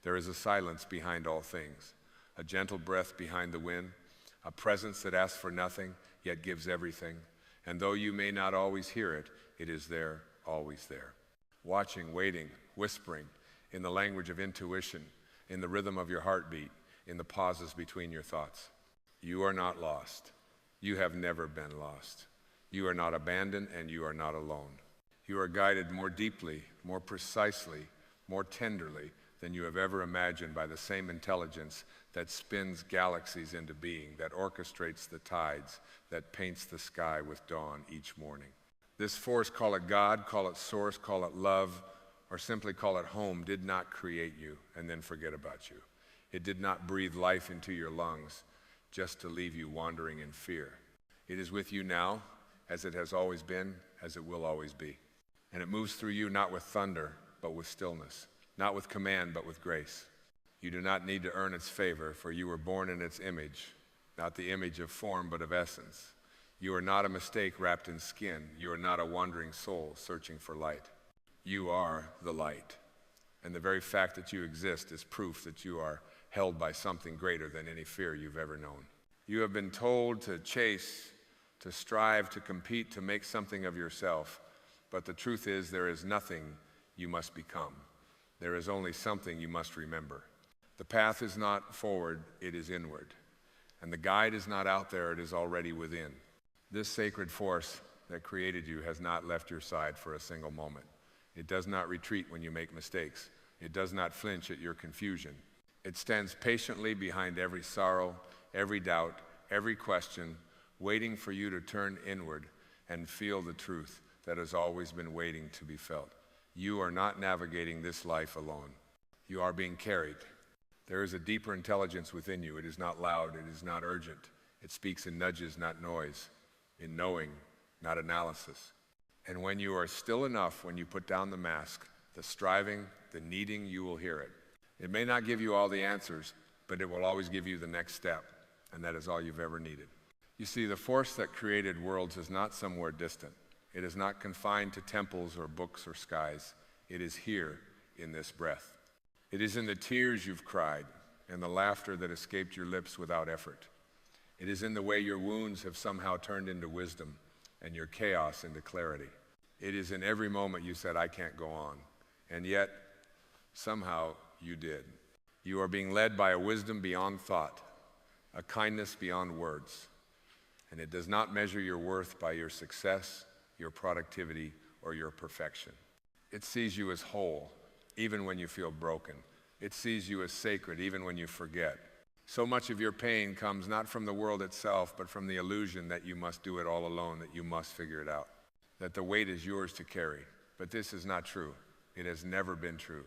There is a silence behind all things, a gentle breath behind the wind, a presence that asks for nothing, yet gives everything. And though you may not always hear it, it is there, always there. Watching, waiting, whispering, in the language of intuition, in the rhythm of your heartbeat, in the pauses between your thoughts. You are not lost. You have never been lost. You are not abandoned, and you are not alone. You are guided more deeply, more precisely, more tenderly than you have ever imagined by the same intelligence that spins galaxies into being, that orchestrates the tides, that paints the sky with dawn each morning. This force, call it God, call it source, call it love, or simply call it home, did not create you and then forget about you. It did not breathe life into your lungs just to leave you wandering in fear. It is with you now, as it has always been, as it will always be. And it moves through you not with thunder, but with stillness, not with command, but with grace. You do not need to earn its favor, for you were born in its image, not the image of form, but of essence. You are not a mistake wrapped in skin. You are not a wandering soul searching for light. You are the light. And the very fact that you exist is proof that you are held by something greater than any fear you've ever known. You have been told to chase, to strive, to compete, to make something of yourself. But the truth is, there is nothing you must become. There is only something you must remember. The path is not forward, it is inward. And the guide is not out there, it is already within. This sacred force that created you has not left your side for a single moment. It does not retreat when you make mistakes. It does not flinch at your confusion. It stands patiently behind every sorrow, every doubt, every question, waiting for you to turn inward and feel the truth that has always been waiting to be felt. You are not navigating this life alone. You are being carried. There is a deeper intelligence within you. It is not loud, it is not urgent. It speaks in nudges, not noise, in knowing, not analysis. And when you are still enough, when you put down the mask, the striving, the needing, you will hear it. It may not give you all the answers, but it will always give you the next step, and that is all you've ever needed. You see, the force that created worlds is not somewhere distant. It is not confined to temples or books or skies. It is here in this breath. It is in the tears you've cried and the laughter that escaped your lips without effort. It is in the way your wounds have somehow turned into wisdom and your chaos into clarity. It is in every moment you said, I can't go on. And yet, somehow you did. You are being led by a wisdom beyond thought, a kindness beyond words. And it does not measure your worth by your success, your productivity, or your perfection. It sees you as whole, even when you feel broken. It sees you as sacred, even when you forget. So much of your pain comes not from the world itself, but from the illusion that you must do it all alone, that you must figure it out, that the weight is yours to carry. But this is not true. It has never been true.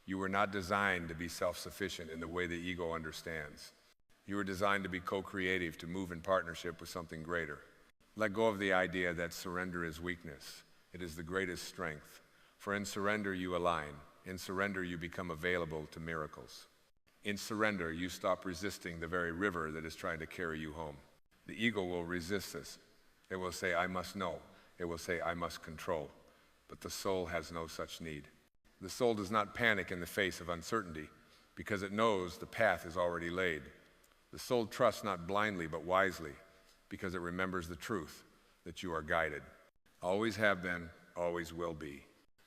You were not designed to be self-sufficient in the way the ego understands. You were designed to be co-creative, to move in partnership with something greater. Let go of the idea that surrender is weakness. It is the greatest strength. For in surrender you align. In surrender you become available to miracles. In surrender you stop resisting the very river that is trying to carry you home. The ego will resist this. It will say, I must know. It will say, I must control. But the soul has no such need. The soul does not panic in the face of uncertainty because it knows the path is already laid. The soul trusts not blindly but wisely because it remembers the truth that you are guided. Always have been, always will be.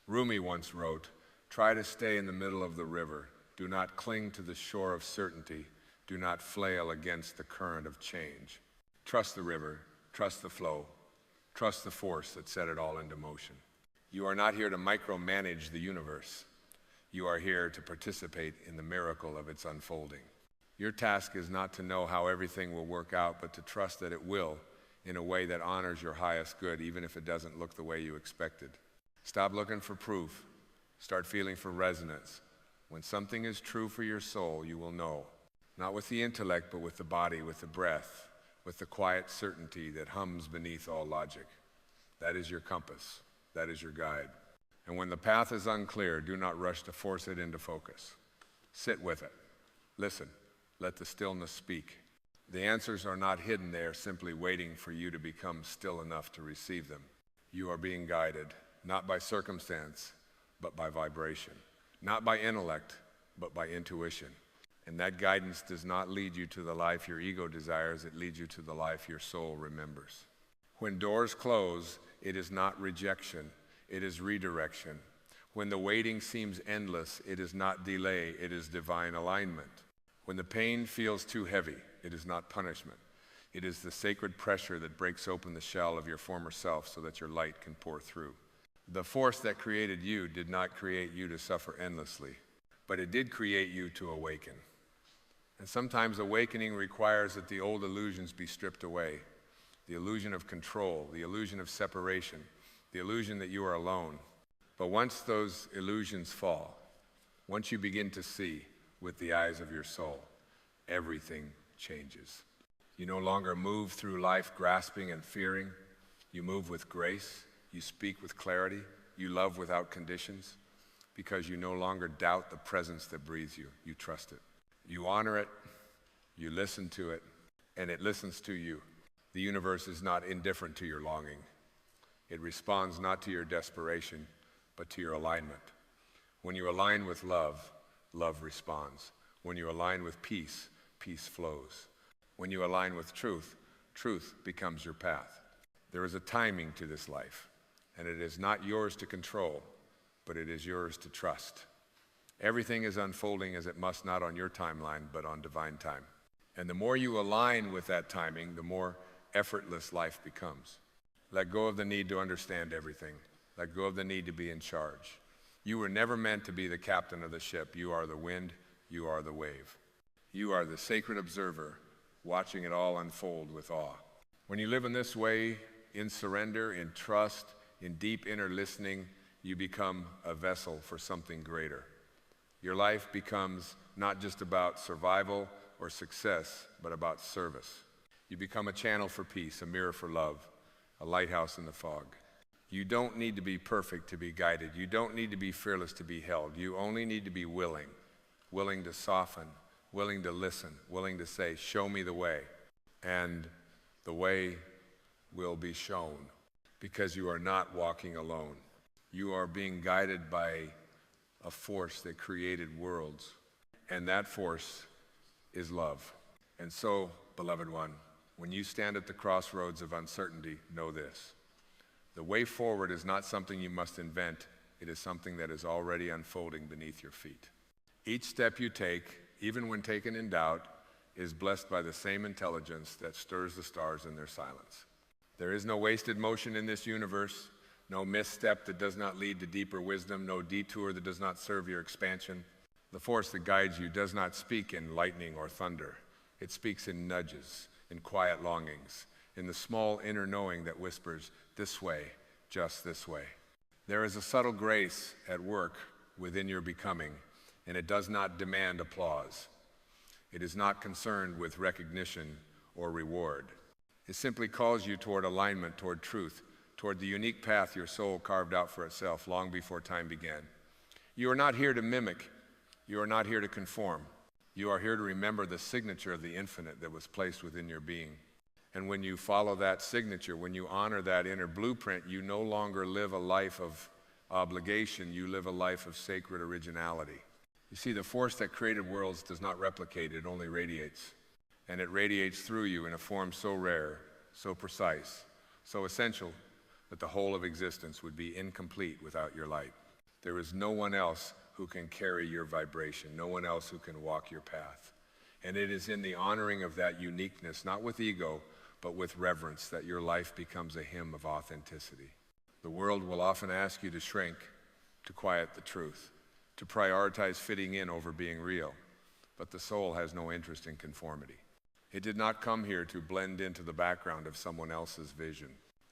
Rumi once wrote, try to stay in the middle of the river. Do not cling to the shore of certainty. Do not flail against the current of change. Trust the river, trust the flow, trust the force that set it all into motion. You are not here to micromanage the universe. You are here to participate in the miracle of its unfolding. Your task is not to know how everything will work out, but to trust that it will in a way that honors your highest good, even if it doesn't look the way you expected. Stop looking for proof. Start feeling for resonance. When something is true for your soul, you will know. Not with the intellect, but with the body, with the breath, with the quiet certainty that hums beneath all logic. That is your compass. That is your guide. And when the path is unclear, do not rush to force it into focus. Sit with it. Listen. Let the stillness speak. The answers are not hidden there, simply waiting for you to become still enough to receive them. You are being guided, not by circumstance, but by vibration. Not by intellect, but by intuition. And that guidance does not lead you to the life your ego desires, it leads you to the life your soul remembers. When doors close, it is not rejection, it is redirection. When the waiting seems endless, it is not delay, it is divine alignment. When the pain feels too heavy, it is not punishment. It is the sacred pressure that breaks open the shell of your former self so that your light can pour through. The force that created you did not create you to suffer endlessly, but it did create you to awaken. And sometimes awakening requires that the old illusions be stripped away. The illusion of control, the illusion of separation, the illusion that you are alone. But once those illusions fall, once you begin to see with the eyes of your soul, everything changes. You no longer move through life grasping and fearing. You move with grace. You speak with clarity. You love without conditions because you no longer doubt the presence that breathes you. You trust it. You honor it. You listen to it, and it listens to you. The universe is not indifferent to your longing. It responds not to your desperation, but to your alignment. When you align with love, love responds. When you align with peace, peace flows. When you align with truth, truth becomes your path. There is a timing to this life, and it is not yours to control, but it is yours to trust. Everything is unfolding as it must, not on your timeline, but on divine time. And the more you align with that timing, the more effortless life becomes. Let go of the need to understand everything. Let go of the need to be in charge. You were never meant to be the captain of the ship. You are the wind. You are the wave. You are the sacred observer, watching it all unfold with awe. When you live in this way, in surrender, in trust, in deep inner listening, you become a vessel for something greater. Your life becomes not just about survival or success, but about service. You become a channel for peace, a mirror for love, a lighthouse in the fog. You don't need to be perfect to be guided. You don't need to be fearless to be held. You only need to be willing to soften, willing to listen, willing to say, show me the way. And the way will be shown because you are not walking alone. You are being guided by a force that created worlds, and that force is love. And so, beloved one, when you stand at the crossroads of uncertainty, know this. The way forward is not something you must invent. It is something that is already unfolding beneath your feet. Each step you take, even when taken in doubt, is blessed by the same intelligence that stirs the stars in their silence. There is no wasted motion in this universe, no misstep that does not lead to deeper wisdom, no detour that does not serve your expansion. The force that guides you does not speak in lightning or thunder. It speaks in nudges, in quiet longings, in the small inner knowing that whispers, this way, just this way. There is a subtle grace at work within your becoming, and it does not demand applause. It is not concerned with recognition or reward. It simply calls you toward alignment, toward truth, toward the unique path your soul carved out for itself long before time began. You are not here to mimic. You are not here to conform. You are here to remember the signature of the infinite that was placed within your being. And when you follow that signature, when you honor that inner blueprint, you no longer live a life of obligation. You live a life of sacred originality. You see, the force that created worlds does not replicate, it only radiates. And it radiates through you in a form so rare, so precise, so essential that the whole of existence would be incomplete without your light. There is no one else who can carry your vibration, no one else who can walk your path. And it is in the honoring of that uniqueness, not with ego, but with reverence, that your life becomes a hymn of authenticity. The world will often ask you to shrink, to quiet the truth, to prioritize fitting in over being real. But the soul has no interest in conformity. It did not come here to blend into the background of someone else's vision.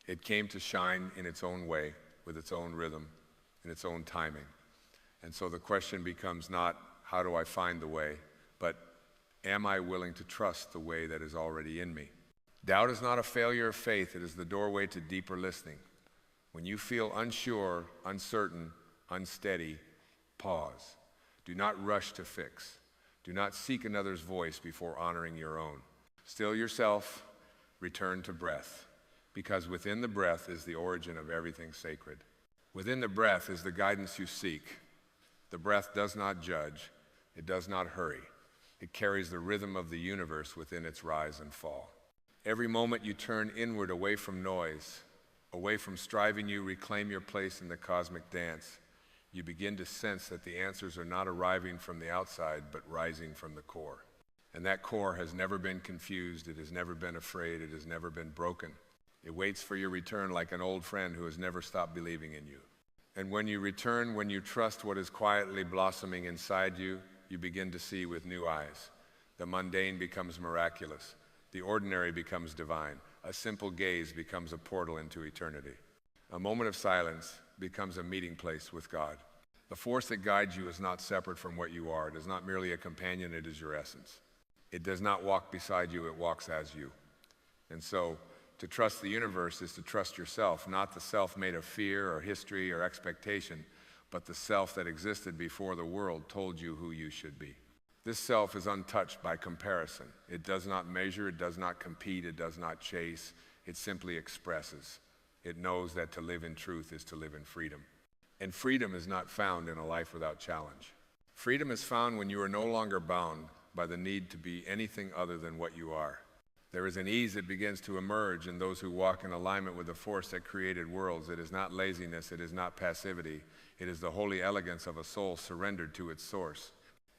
It came to shine in its own way, with its own rhythm, in its own timing. And so the question becomes not, how do I find the way, but am I willing to trust the way that is already in me? Doubt is not a failure of faith. It is the doorway to deeper listening. When you feel unsure, uncertain, unsteady, pause. Do not rush to fix. Do not seek another's voice before honoring your own. Still yourself, return to breath, because within the breath is the origin of everything sacred. Within the breath is the guidance you seek. The breath does not judge. It does not hurry. It carries the rhythm of the universe within its rise and fall. Every moment you turn inward away from noise, away from striving, you reclaim your place in the cosmic dance. You begin to sense that the answers are not arriving from the outside, but rising from the core. And that core has never been confused, it has never been afraid, it has never been broken. It waits for your return like an old friend who has never stopped believing in you. And when you return, when you trust what is quietly blossoming inside you, you begin to see with new eyes. The mundane becomes miraculous. The ordinary becomes divine. A simple gaze becomes a portal into eternity. A moment of silence becomes a meeting place with God. The force that guides you is not separate from what you are. It is not merely a companion, it is your essence. It does not walk beside you, it walks as you. And so, to trust the universe is to trust yourself, not the self made of fear or history or expectation, but the self that existed before the world told you who you should be. This self is untouched by comparison. It does not measure, it does not compete, it does not chase, it simply expresses. It knows that to live in truth is to live in freedom. And freedom is not found in a life without challenge. Freedom is found when you are no longer bound by the need to be anything other than what you are. There is an ease that begins to emerge in those who walk in alignment with the force that created worlds. It is not laziness, it is not passivity. It is the holy elegance of a soul surrendered to its source.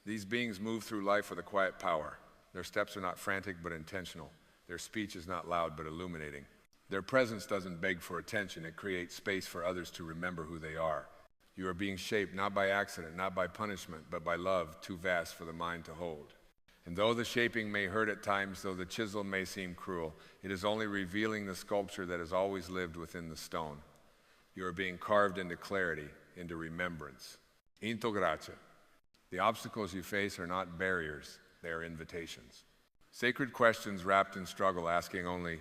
These beings move through life with a quiet power. Their steps are not frantic but intentional. Their speech is not loud but illuminating. Their presence doesn't beg for attention. It creates space for others to remember who they are. You are being shaped not by accident, not by punishment, but by love too vast for the mind to hold. And though the shaping may hurt at times, though the chisel may seem cruel, it is only revealing the sculpture that has always lived within the stone. You are being carved into clarity, into remembrance. Into gracia. The obstacles you face are not barriers, they are invitations. Sacred questions wrapped in struggle, asking only,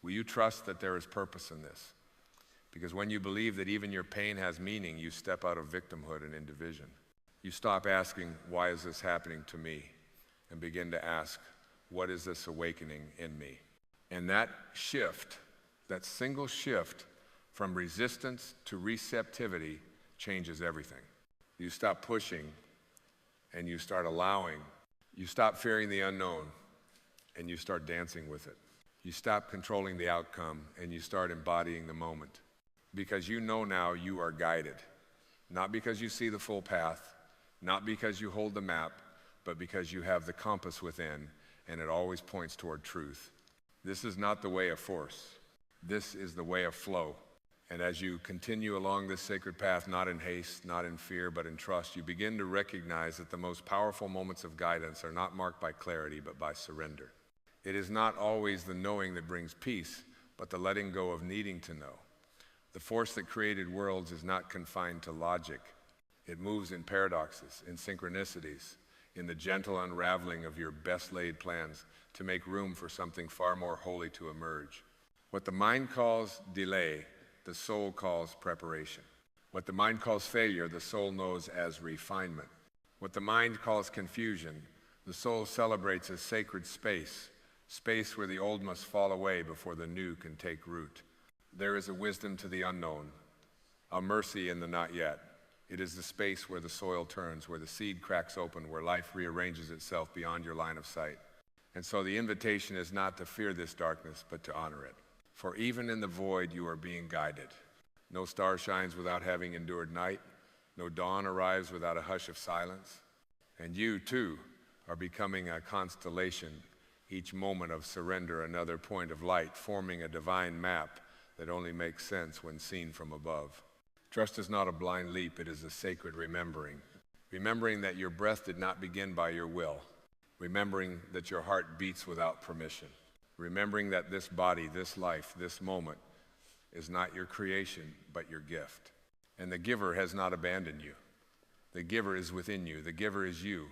will you trust that there is purpose in this? Because when you believe that even your pain has meaning, you step out of victimhood and into vision. You stop asking, why is this happening to me? And begin to ask, what is this awakening in me? And that shift, that single shift from resistance to receptivity changes everything. You stop pushing and you start allowing. You stop fearing the unknown and you start dancing with it. You stop controlling the outcome and you start embodying the moment. Because you know now you are guided. Not because you see the full path, not because you hold the map, but because you have the compass within and it always points toward truth. This is not the way of force. This is the way of flow. And as you continue along this sacred path, not in haste, not in fear, but in trust, you begin to recognize that the most powerful moments of guidance are not marked by clarity, but by surrender. It is not always the knowing that brings peace, but the letting go of needing to know. The force that created worlds is not confined to logic. It moves in paradoxes, in synchronicities, in the gentle unraveling of your best laid plans to make room for something far more holy to emerge. What the mind calls delay, the soul calls preparation. What the mind calls failure, the soul knows as refinement. What the mind calls confusion, the soul celebrates as sacred space, space where the old must fall away before the new can take root. There is a wisdom to the unknown, a mercy in the not yet. It is the space where the soil turns, where the seed cracks open, where life rearranges itself beyond your line of sight. And so the invitation is not to fear this darkness, but to honor it. For even in the void, you are being guided. No star shines without having endured night. No dawn arrives without a hush of silence. And you, too, are becoming a constellation, each moment of surrender another point of light, forming a divine map that only makes sense when seen from above. Trust is not a blind leap, it is a sacred remembering. Remembering that your breath did not begin by your will. Remembering that your heart beats without permission. Remembering that this body, this life, this moment is not your creation, but your gift. And the giver has not abandoned you. The giver is within you. The giver is you.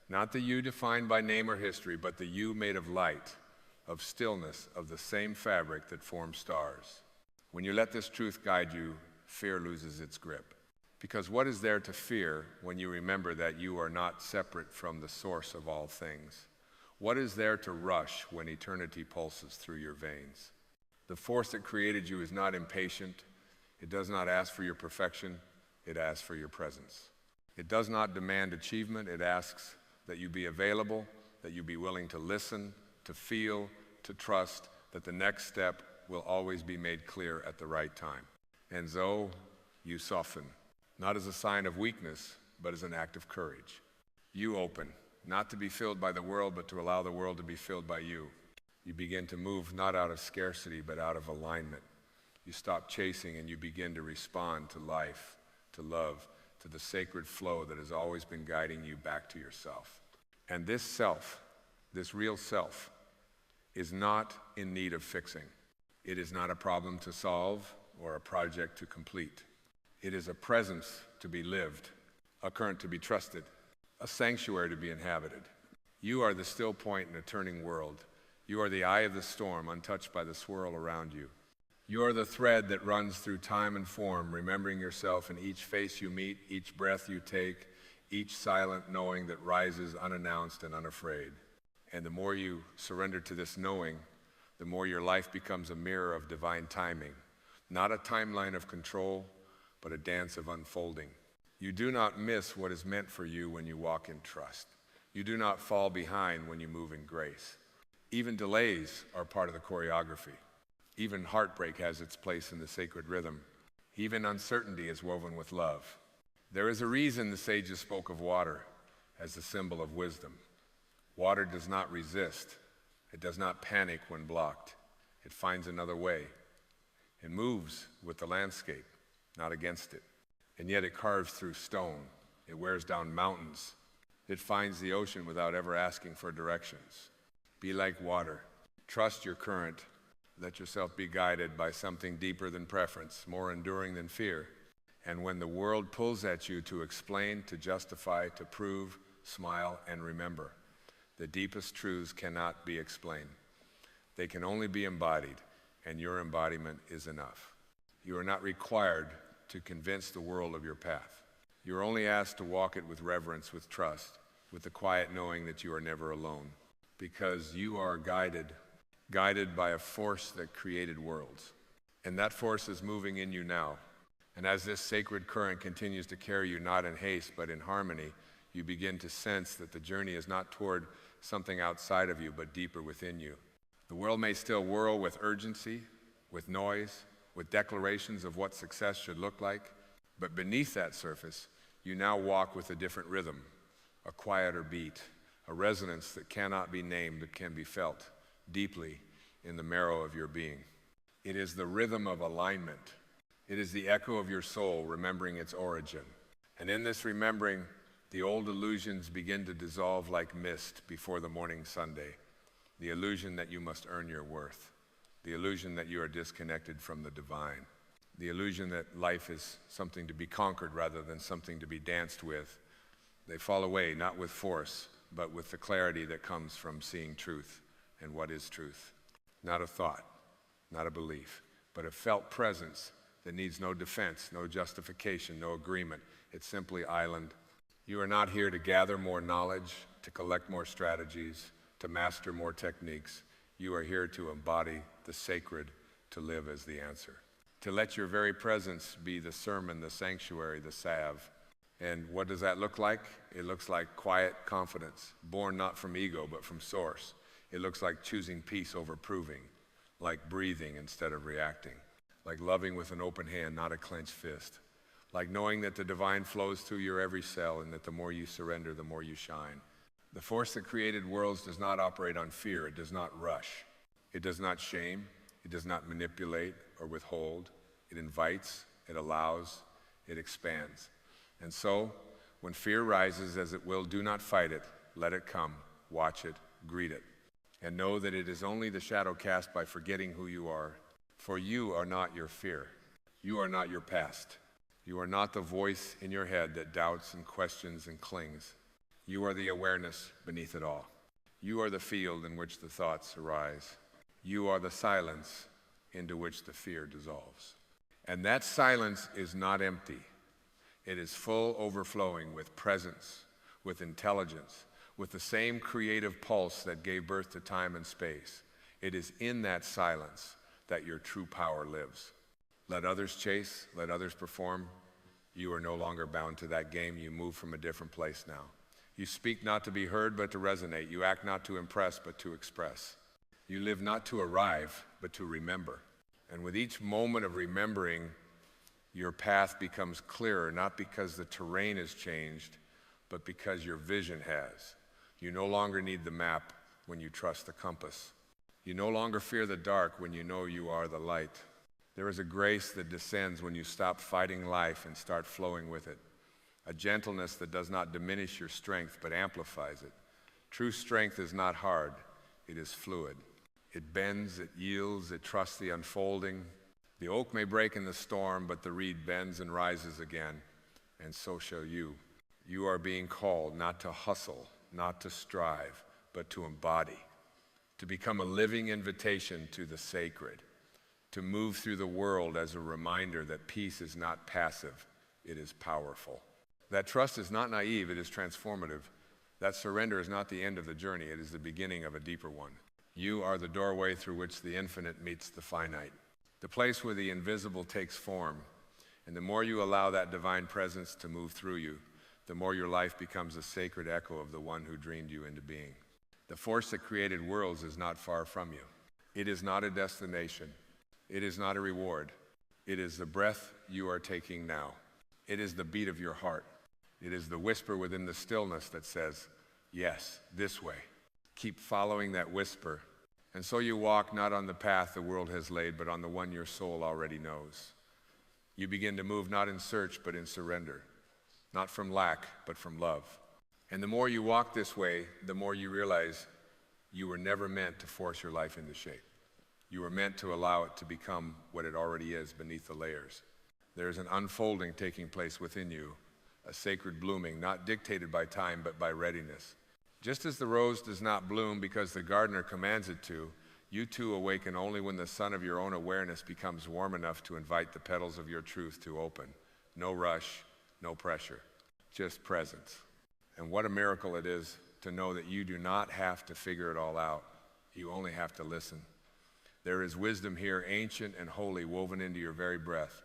Not the you defined by name or history, but the you made of light, of stillness, of the same fabric that forms stars. When you let this truth guide you, fear loses its grip. Because what is there to fear when you remember that you are not separate from the source of all things? What is there to rush when eternity pulses through your veins? The force that created you is not impatient. It does not ask for your perfection. It asks for your presence. It does not demand achievement. It asks that you be available, that you be willing to listen, to feel, to trust that the next step will always be made clear at the right time. And so you soften, not as a sign of weakness, but as an act of courage. You open, not to be filled by the world, but to allow the world to be filled by you. You begin to move not out of scarcity, but out of alignment. You stop chasing and you begin to respond to life, to love, to the sacred flow that has always been guiding you back to yourself. And this self, this real self, is not in need of fixing. It is not a problem to solve or a project to complete. It is a presence to be lived, a current to be trusted, a sanctuary to be inhabited. You are the still point in a turning world. You are the eye of the storm, untouched by the swirl around you. You are the thread that runs through time and form, remembering yourself in each face you meet, each breath you take, each silent knowing that rises unannounced and unafraid. And the more you surrender to this knowing, the more your life becomes a mirror of divine timing, not a timeline of control, but a dance of unfolding. You do not miss what is meant for you when you walk in trust. You do not fall behind when you move in grace. Even delays are part of the choreography. Even heartbreak has its place in the sacred rhythm. Even uncertainty is woven with love. There is a reason the sages spoke of water as the symbol of wisdom. Water does not resist. It does not panic when blocked. It finds another way. It moves with the landscape, not against it. And yet it carves through stone. It wears down mountains. It finds the ocean without ever asking for directions. Be like water. Trust your current. Let yourself be guided by something deeper than preference, more enduring than fear. And when the world pulls at you to explain, to justify, to prove, smile, and remember, the deepest truths cannot be explained. They can only be embodied, and your embodiment is enough. You are not required to convince the world of your path. You are only asked to walk it with reverence, with trust, with the quiet knowing that you are never alone, because you are guided by a force that created worlds. And that force is moving in you now. And as this sacred current continues to carry you not in haste, but in harmony, you begin to sense that the journey is not toward something outside of you, but deeper within you. The world may still whirl with urgency, with noise, with declarations of what success should look like, but beneath that surface, you now walk with a different rhythm, a quieter beat, a resonance that cannot be named but can be felt deeply in the marrow of your being. It is the rhythm of alignment. It is the echo of your soul remembering its origin. And in this remembering, the old illusions begin to dissolve like mist before the morning Sunday. The illusion that you must earn your worth. The illusion that you are disconnected from the divine. The illusion that life is something to be conquered rather than something to be danced with. They fall away, not with force, but with the clarity that comes from seeing truth. And what is truth? Not a thought, not a belief, but a felt presence that needs no defense, no justification, no agreement. It's simply island. You are not here to gather more knowledge, to collect more strategies, to master more techniques. You are here to embody the sacred, to live as the answer. To let your very presence be the sermon, the sanctuary, the salve. And what does that look like? It looks like quiet confidence, born not from ego, but from source. It looks like choosing peace over proving, like breathing instead of reacting, like loving with an open hand, not a clenched fist, like knowing that the divine flows through your every cell and that the more you surrender, the more you shine. The force that created worlds does not operate on fear. It does not rush. It does not shame. It does not manipulate or withhold. It invites, it allows, it expands. And so, when fear rises, as it will, do not fight it. Let it come. Watch it. Greet it. And know that it is only the shadow cast by forgetting who you are. For you are not your fear. You are not your past. You are not the voice in your head that doubts and questions and clings. You are the awareness beneath it all. You are the field in which the thoughts arise. You are the silence into which the fear dissolves. And that silence is not empty. It is full, overflowing with presence, with intelligence, with the same creative pulse that gave birth to time and space. It is in that silence that your true power lives. Let others chase, let others perform. You are no longer bound to that game. You move from a different place now. You speak not to be heard, but to resonate. You act not to impress, but to express. You live not to arrive, but to remember. And with each moment of remembering, your path becomes clearer, not because the terrain has changed, but because your vision has. You no longer need the map when you trust the compass. You no longer fear the dark when you know you are the light. There is a grace that descends when you stop fighting life and start flowing with it. A gentleness that does not diminish your strength, but amplifies it. True strength is not hard, it is fluid. It bends, it yields, it trusts the unfolding. The oak may break in the storm, but the reed bends and rises again, and so shall you. You are being called not to hustle, not to strive, but to embody, to become a living invitation to the sacred, to move through the world as a reminder that peace is not passive, it is powerful. That trust is not naive, it is transformative. That surrender is not the end of the journey, it is the beginning of a deeper one. You are the doorway through which the infinite meets the finite, the place where the invisible takes form. And the more you allow that divine presence to move through you, the more your life becomes a sacred echo of the one who dreamed you into being. The force that created worlds is not far from you. It is not a destination. It is not a reward. It is the breath you are taking now. It is the beat of your heart. It is the whisper within the stillness that says, yes, this way. Keep following that whisper. And so you walk not on the path the world has laid, but on the one your soul already knows. You begin to move not in search, but in surrender. Not from lack, but from love. And the more you walk this way, the more you realize you were never meant to force your life into shape. You were meant to allow it to become what it already is beneath the layers. There is an unfolding taking place within you, a sacred blooming, not dictated by time, but by readiness. Just as the rose does not bloom because the gardener commands it to, you too awaken only when the sun of your own awareness becomes warm enough to invite the petals of your truth to open. No rush, no pressure, just presence. And what a miracle it is to know that you do not have to figure it all out. You only have to listen. There is wisdom here, ancient and holy, woven into your very breath.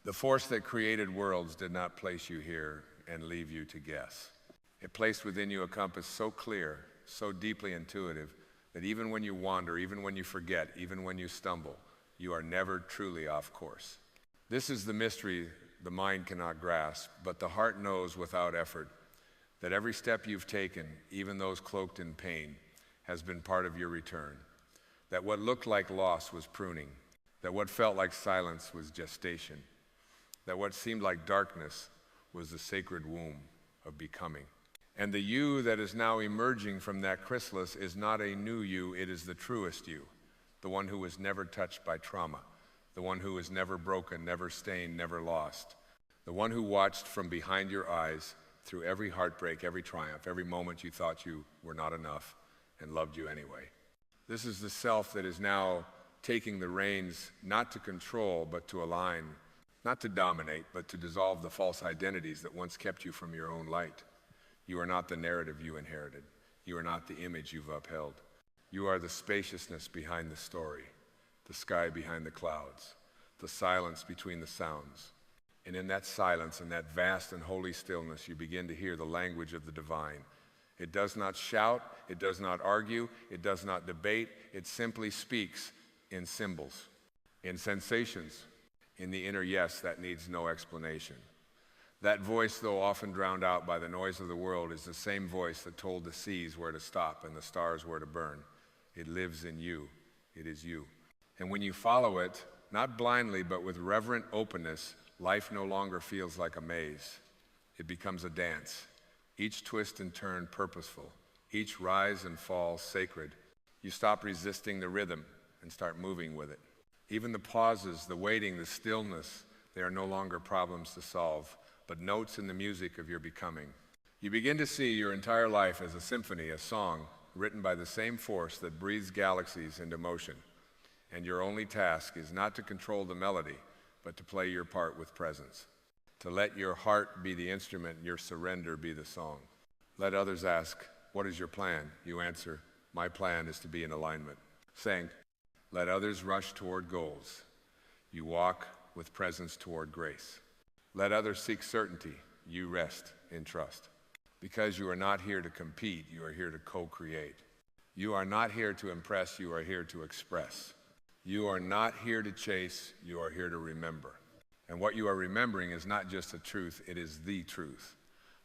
The force that created worlds did not place you here and leave you to guess. It placed within you a compass so clear, so deeply intuitive, that even when you wander, even when you forget, even when you stumble, you are never truly off course. This is the mystery the mind cannot grasp, but the heart knows without effort that every step you've taken, even those cloaked in pain, has been part of your return. That what looked like loss was pruning, that what felt like silence was gestation, that what seemed like darkness was the sacred womb of becoming. And the you that is now emerging from that chrysalis is not a new you, it is the truest you, the one who was never touched by trauma, the one who was never broken, never stained, never lost, the one who watched from behind your eyes through every heartbreak, every triumph, every moment you thought you were not enough and loved you anyway. This is the self that is now taking the reins, not to control, but to align, not to dominate, but to dissolve the false identities that once kept you from your own light. You are not the narrative you inherited. You are not the image you've upheld. You are the spaciousness behind the story, the sky behind the clouds, the silence between the sounds. And in that silence, in that vast and holy stillness, you begin to hear the language of the divine. It does not shout, it does not argue, it does not debate, it simply speaks in symbols, in sensations, in the inner yes that needs no explanation. That voice, though often drowned out by the noise of the world, is the same voice that told the seas where to stop and the stars where to burn. It lives in you. It is you. And when you follow it, not blindly, but with reverent openness, life no longer feels like a maze. It becomes a dance, each twist and turn purposeful, each rise and fall sacred. You stop resisting the rhythm and start moving with it. Even the pauses, the waiting, the stillness, they are no longer problems to solve, but notes in the music of your becoming. You begin to see your entire life as a symphony, a song, written by the same force that breathes galaxies into motion. And your only task is not to control the melody, but to play your part with presence. To let your heart be the instrument, your surrender be the song. Let others ask, what is your plan? You answer, my plan is to be in alignment. Saying, let others rush toward goals. You walk with presence toward grace. Let others seek certainty. You rest in trust. Because you are not here to compete, you are here to co-create. You are not here to impress, you are here to express. You are not here to chase, you are here to remember. And what you are remembering is not just a truth, it is the truth.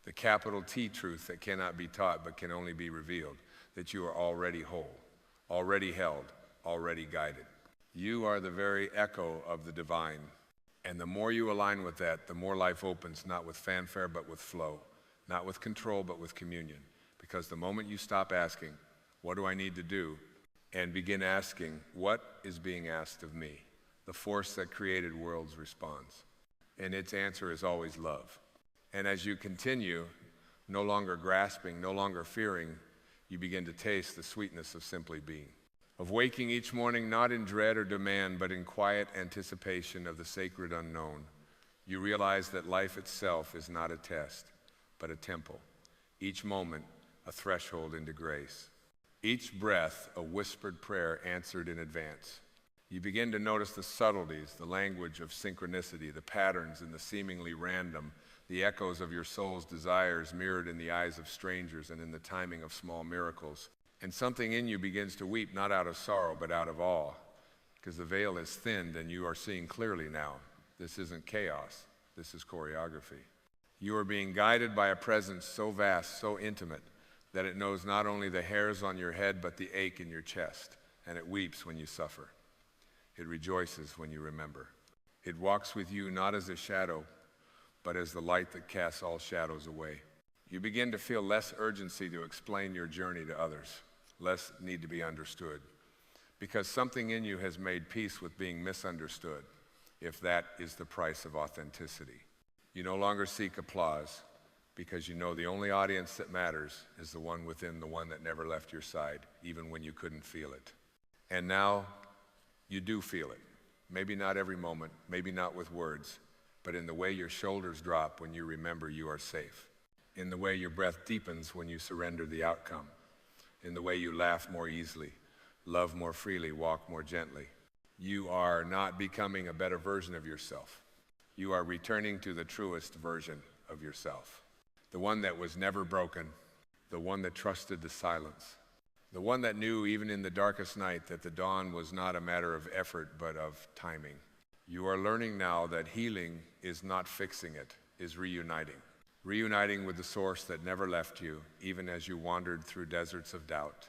The capital T truth that cannot be taught but can only be revealed, that you are already whole, already held, already guided. You are the very echo of the divine. And the more you align with that, the more life opens, not with fanfare but with flow, not with control but with communion. Because the moment you stop asking, what do I need to do? And begin asking, what is being asked of me? The force that created worlds responds. And its answer is always love. And as you continue, no longer grasping, no longer fearing, you begin to taste the sweetness of simply being. Of waking each morning not in dread or demand, but in quiet anticipation of the sacred unknown. You realize that life itself is not a test, but a temple. Each moment, a threshold into grace. Each breath, a whispered prayer answered in advance. You begin to notice the subtleties, the language of synchronicity, the patterns in the seemingly random, the echoes of your soul's desires mirrored in the eyes of strangers and in the timing of small miracles. And something in you begins to weep, not out of sorrow, but out of awe, because the veil is thinned and you are seeing clearly now. This isn't chaos, this is choreography. You are being guided by a presence so vast, so intimate, that it knows not only the hairs on your head, but the ache in your chest, and it weeps when you suffer. It rejoices when you remember. It walks with you not as a shadow, but as the light that casts all shadows away. You begin to feel less urgency to explain your journey to others, less need to be understood, because something in you has made peace with being misunderstood, if that is the price of authenticity. You no longer seek applause, because you know the only audience that matters is the one within the one that never left your side, even when you couldn't feel it. And now, you do feel it. Maybe not every moment, maybe not with words, but in the way your shoulders drop when you remember you are safe, in the way your breath deepens when you surrender the outcome, in the way you laugh more easily, love more freely, walk more gently. You are not becoming a better version of yourself. You are returning to the truest version of yourself, the one that was never broken, the one that trusted the silence, the one that knew even in the darkest night that the dawn was not a matter of effort but of timing. You are learning now that healing is not fixing it, is reuniting. Reuniting with the source that never left you, even as you wandered through deserts of doubt.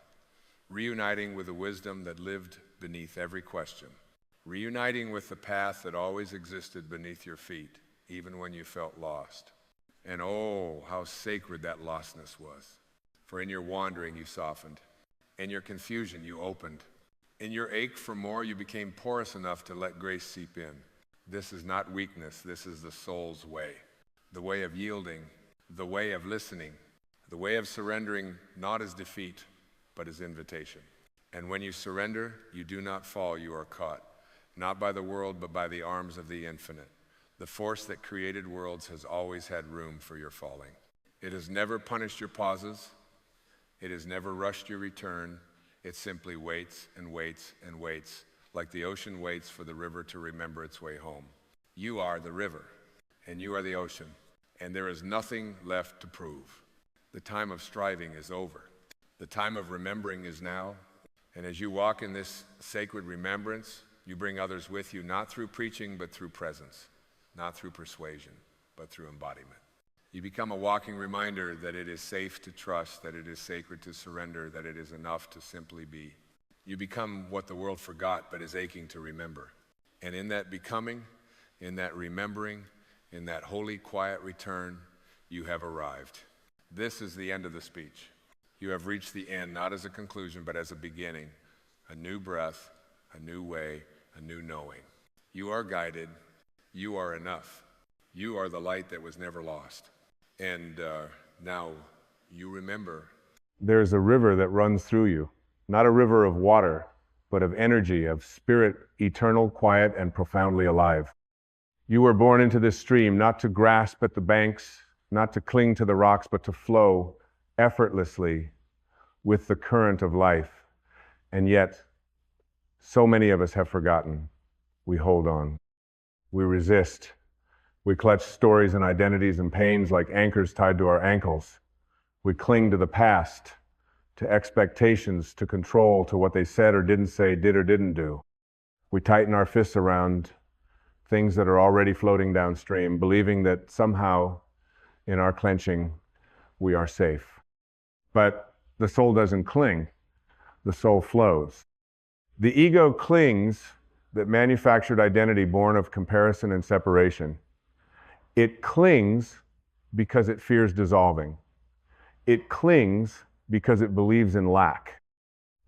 Reuniting with the wisdom that lived beneath every question. Reuniting with the path that always existed beneath your feet, even when you felt lost. And oh, how sacred that lostness was. For in your wandering you softened. In your confusion you opened. In your ache for more, you became porous enough to let grace seep in. This is not weakness, this is the soul's way. The way of yielding, the way of listening, the way of surrendering not as defeat, but as invitation. And when you surrender, you do not fall, you are caught. Not by the world, but by the arms of the infinite. The force that created worlds has always had room for your falling. It has never punished your pauses. It has never rushed your return. It simply waits and waits and waits, like the ocean waits for the river to remember its way home. You are the river, and you are the ocean, and there is nothing left to prove. The time of striving is over. The time of remembering is now, and as you walk in this sacred remembrance, you bring others with you, not through preaching, but through presence, not through persuasion, but through embodiment. You become a walking reminder that it is safe to trust, that it is sacred to surrender, that it is enough to simply be. You become what the world forgot but is aching to remember. And in that becoming, in that remembering, in that holy, quiet return, you have arrived. This is the end of the speech. You have reached the end, not as a conclusion, but as a beginning, a new breath, a new way, a new knowing. You are guided. You are enough. You are the light that was never lost. And now you remember. There's a river that runs through you, not a river of water, but of energy, of spirit, eternal, quiet, and profoundly alive. You were born into this stream, not to grasp at the banks, not to cling to the rocks, but to flow effortlessly with the current of life. And yet, so many of us have forgotten. We hold on. We resist. We clutch stories and identities and pains like anchors tied to our ankles. We cling to the past, to expectations, to control, to what they said or didn't say, did or didn't do. We tighten our fists around things that are already floating downstream, believing that somehow in our clenching, we are safe. But the soul doesn't cling, the soul flows. The ego clings, that manufactured identity born of comparison and separation. It clings because it fears dissolving. It clings because it believes in lack.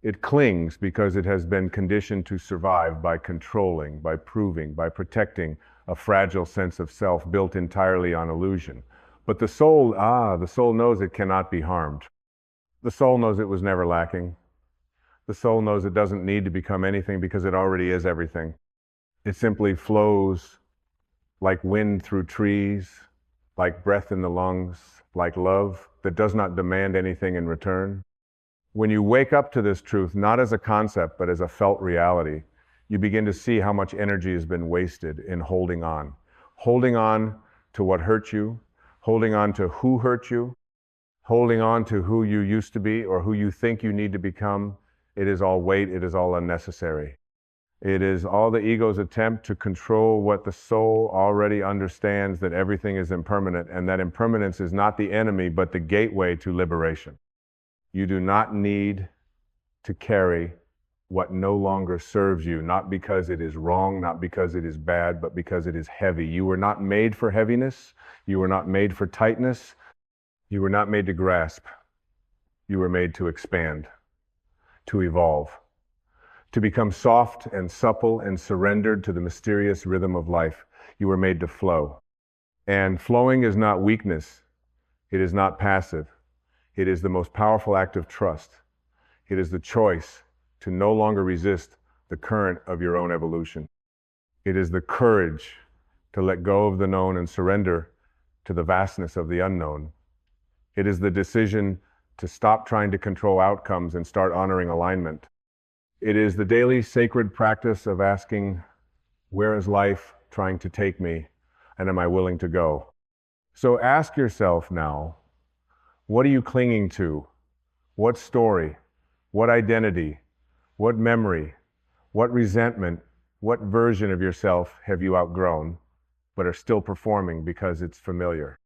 It clings because it has been conditioned to survive by controlling, by proving, by protecting a fragile sense of self built entirely on illusion. But the soul knows it cannot be harmed. The soul knows it was never lacking. The soul knows it doesn't need to become anything because it already is everything. It simply flows like wind through trees, like breath in the lungs, like love that does not demand anything in return. When you wake up to this truth, not as a concept, but as a felt reality, you begin to see how much energy has been wasted in holding on to what hurt you, holding on to who hurt you, holding on to who you used to be or who you think you need to become. It is all weight, it is all unnecessary. It is all the ego's attempt to control what the soul already understands, that everything is impermanent, and that impermanence is not the enemy, but the gateway to liberation. You do not need to carry what no longer serves you, not because it is wrong, not because it is bad, but because it is heavy. You were not made for heaviness. You were not made for tightness. You were not made to grasp. You were made to expand, to evolve, to become soft and supple and surrendered to the mysterious rhythm of life. You were made to flow. And flowing is not weakness. It is not passive. It is the most powerful act of trust. It is the choice to no longer resist the current of your own evolution. It is the courage to let go of the known and surrender to the vastness of the unknown. It is the decision to stop trying to control outcomes and start honoring alignment. It is the daily sacred practice of asking, where is life trying to take me, and am I willing to go? So ask yourself now, what are you clinging to? What story? What identity? What memory? What resentment? What version of yourself have you outgrown, but are still performing because it's familiar?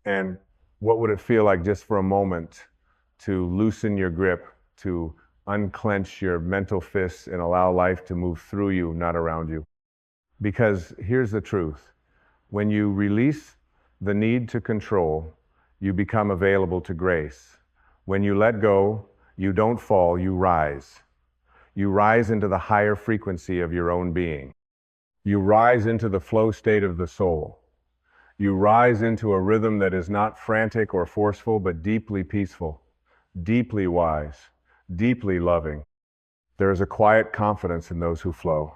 And what would it feel like just for a moment to loosen your grip, to unclench your mental fists and allow life to move through you, not around you? Because here's the truth. When you release the need to control, you become available to grace. When you let go, you don't fall, you rise. You rise into the higher frequency of your own being. You rise into the flow state of the soul. You rise into a rhythm that is not frantic or forceful, but deeply peaceful, deeply wise, deeply loving. There is a quiet confidence in those who flow.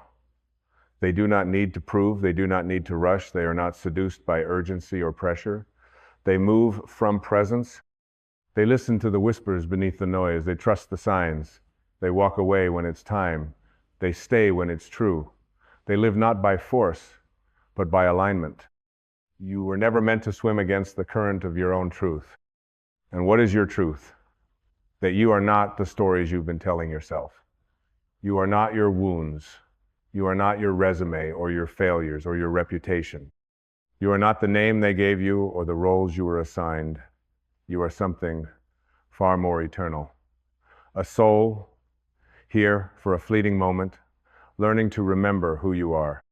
They do not need to prove, they do not need to rush, they are not seduced by urgency or pressure. They move from presence. They listen to the whispers beneath the noise. They trust the signs. They walk away when it's time. They stay when it's true. They live not by force, but by alignment. You were never meant to swim against the current of your own truth. And what is your truth? That you are not the stories you've been telling yourself. You are not your wounds. You are not your resume or your failures or your reputation. You are not the name they gave you or the roles you were assigned. You are something far more eternal. A soul here for a fleeting moment, learning to remember who you are.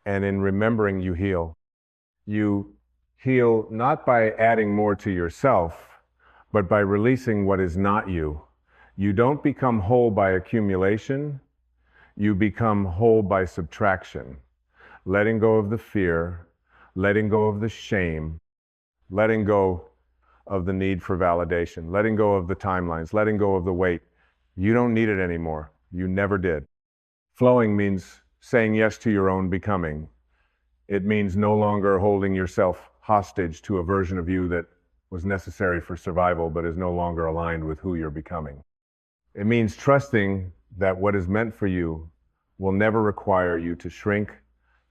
And in remembering, you heal. You heal not by adding more to yourself, but by releasing what is not you. You don't become whole by accumulation. You become whole by subtraction. Letting go of the fear, letting go of the shame, letting go of the need for validation, letting go of the timelines, letting go of the weight. You don't need it anymore. You never did. Flowing means saying yes to your own becoming. It means no longer holding yourself hostage to a version of you that was necessary for survival, but is no longer aligned with who you're becoming. It means trusting that what is meant for you will never require you to shrink,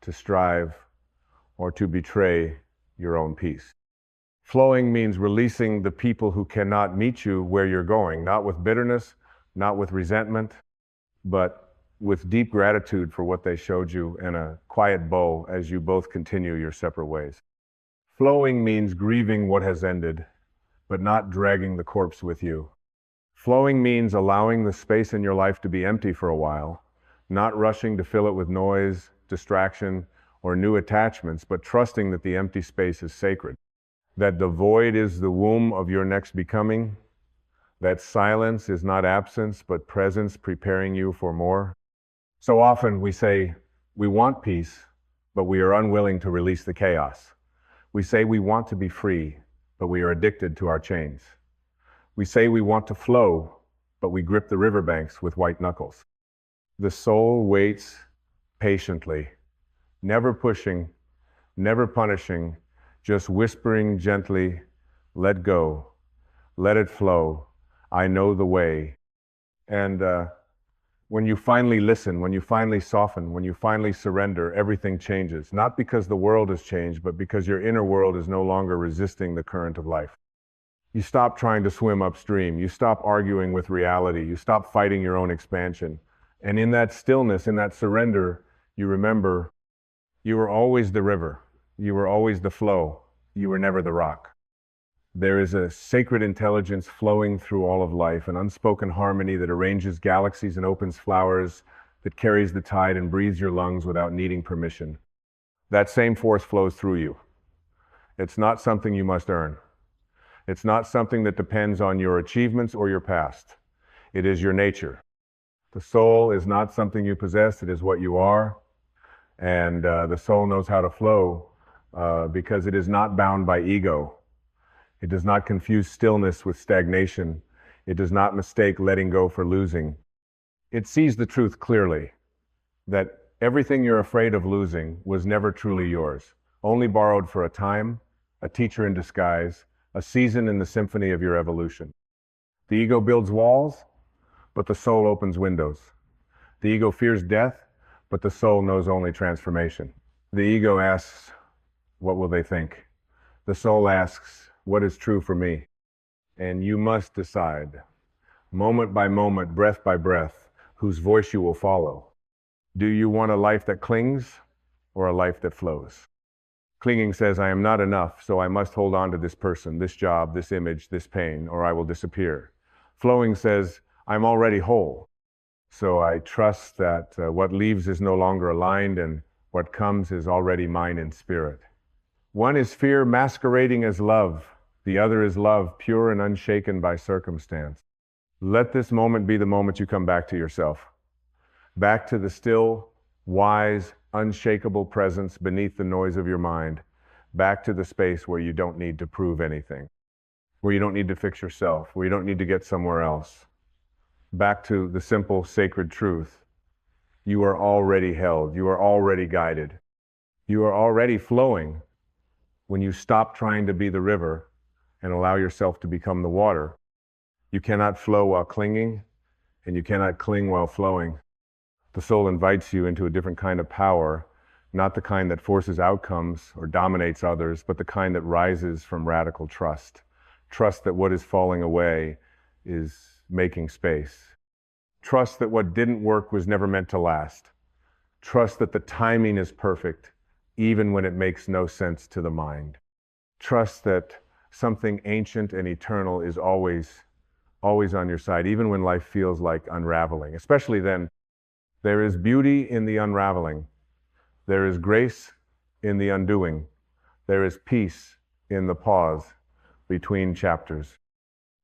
to strive, or to betray your own peace. Flowing means releasing the people who cannot meet you where you're going, not with bitterness, not with resentment, but with deep gratitude for what they showed you and a quiet bow as you both continue your separate ways. Flowing means grieving what has ended, but not dragging the corpse with you. Flowing means allowing the space in your life to be empty for a while, not rushing to fill it with noise, distraction, or new attachments, but trusting that the empty space is sacred, that the void is the womb of your next becoming, that silence is not absence, but presence preparing you for more. So often we say we want peace, but we are unwilling to release the chaos. We say we want to be free, but we are addicted to our chains. We say we want to flow, but we grip the riverbanks with white knuckles. The soul waits patiently, never pushing, never punishing, just whispering gently, let go, let it flow, I know the way. And when you finally listen, when you finally soften, when you finally surrender, everything changes. Not because the world has changed, but because your inner world is no longer resisting the current of life. You stop trying to swim upstream. You stop arguing with reality. You stop fighting your own expansion. And in that stillness, in that surrender, you remember you were always the river. You were always the flow. You were never the rock. There is a sacred intelligence flowing through all of life, an unspoken harmony that arranges galaxies and opens flowers, that carries the tide and breathes your lungs without needing permission. That same force flows through you. It's not something you must earn. It's not something that depends on your achievements or your past. It is your nature. The soul is not something you possess, it is what you are. And the soul knows how to flow because it is not bound by ego. It does not confuse stillness with stagnation. It does not mistake letting go for losing. It sees the truth clearly, that everything you're afraid of losing was never truly yours, only borrowed for a time, a teacher in disguise, a season in the symphony of your evolution. The ego builds walls, but the soul opens windows. The ego fears death, but the soul knows only transformation. The ego asks, what will they think? The soul asks, what is true for me? And you must decide, moment by moment, breath by breath, whose voice you will follow. Do you want a life that clings or a life that flows? Clinging says, I am not enough, so I must hold on to this person, this job, this image, this pain, or I will disappear. Flowing says, I'm already whole, so I trust that what leaves is no longer aligned and what comes is already mine in spirit. One is fear masquerading as love. The other is love, pure and unshaken by circumstance. Let this moment be the moment you come back to yourself, back to the still, wise, unshakable presence beneath the noise of your mind, back to the space where you don't need to prove anything, where you don't need to fix yourself, where you don't need to get somewhere else. Back to the simple, sacred truth. You are already held. You are already guided. You are already flowing when you stop trying to be the river and allow yourself to become the water. You cannot flow while clinging, and you cannot cling while flowing. The soul invites you into a different kind of power, not the kind that forces outcomes or dominates others, but the kind that rises from radical trust. Trust that what is falling away is making space. Trust that what didn't work was never meant to last. Trust that the timing is perfect, even when it makes no sense to the mind. Trust that something ancient and eternal is always on your side, even when life feels like unraveling. Especially then, there is beauty in the unraveling. There is grace in the undoing. There is peace in the pause between chapters.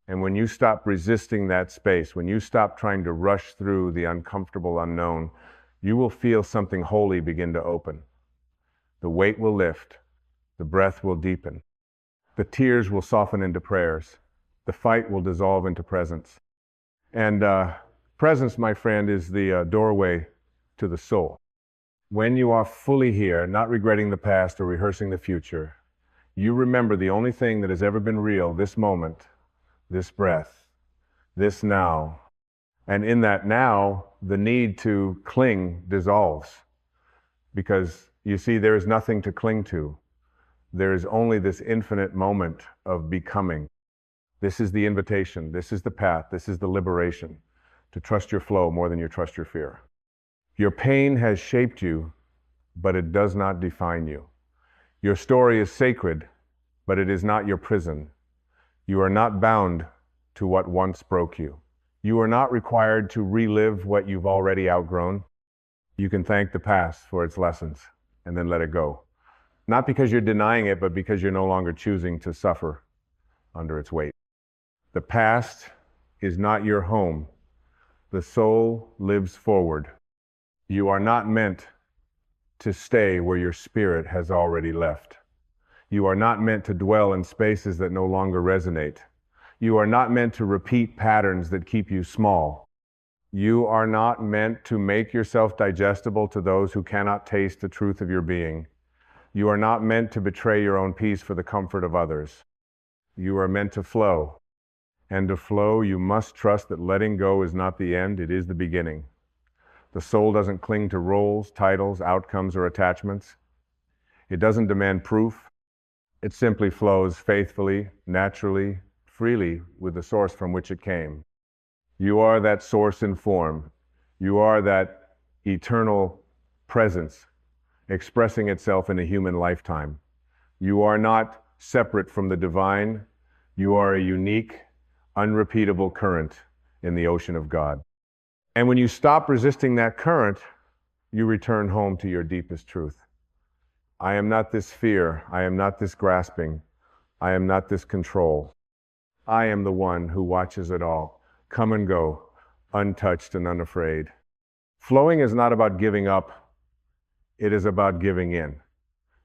And when you stop resisting that space, when you stop trying to rush through the uncomfortable unknown, you will feel something holy begin to open. The weight will lift. The breath will deepen. The tears will soften into prayers. The fight will dissolve into presence. And presence, my friend, is the doorway to the soul. When you are fully here, not regretting the past or rehearsing the future, you remember the only thing that has ever been real, this moment, this breath, this now. And in that now, the need to cling dissolves, because You see, there is nothing to cling to. There is only this infinite moment of becoming. This is the invitation. This is the path. This is the liberation. To trust your flow more than you trust your fear. Your pain has shaped you, but it does not define you. Your story is sacred, but it is not your prison. You are not bound to what once broke you. You are not required to relive what you've already outgrown. You can thank the past for its lessons and then let it go. Not because you're denying it, but because you're no longer choosing to suffer under its weight. The past is not your home. The soul lives forward. You are not meant to stay where your spirit has already left. You are not meant to dwell in spaces that no longer resonate. You are not meant to repeat patterns that keep you small. You are not meant to make yourself digestible to those who cannot taste the truth of your being. You are not meant to betray your own peace for the comfort of others. You are meant to flow. And to flow, you must trust that letting go is not the end, it is the beginning. The soul doesn't cling to roles, titles, outcomes, or attachments. It doesn't demand proof. It simply flows faithfully, naturally, freely with the source from which it came. You are that source in form. You are that eternal presence expressing itself in a human lifetime. You are not separate from the divine. You are a unique, unrepeatable current in the ocean of God. And when you stop resisting that current, you return home to your deepest truth. I am not this fear. I am not this grasping. I am not this control. I am the one who watches it all come and go, untouched and unafraid. Flowing is not about giving up. It is about giving in.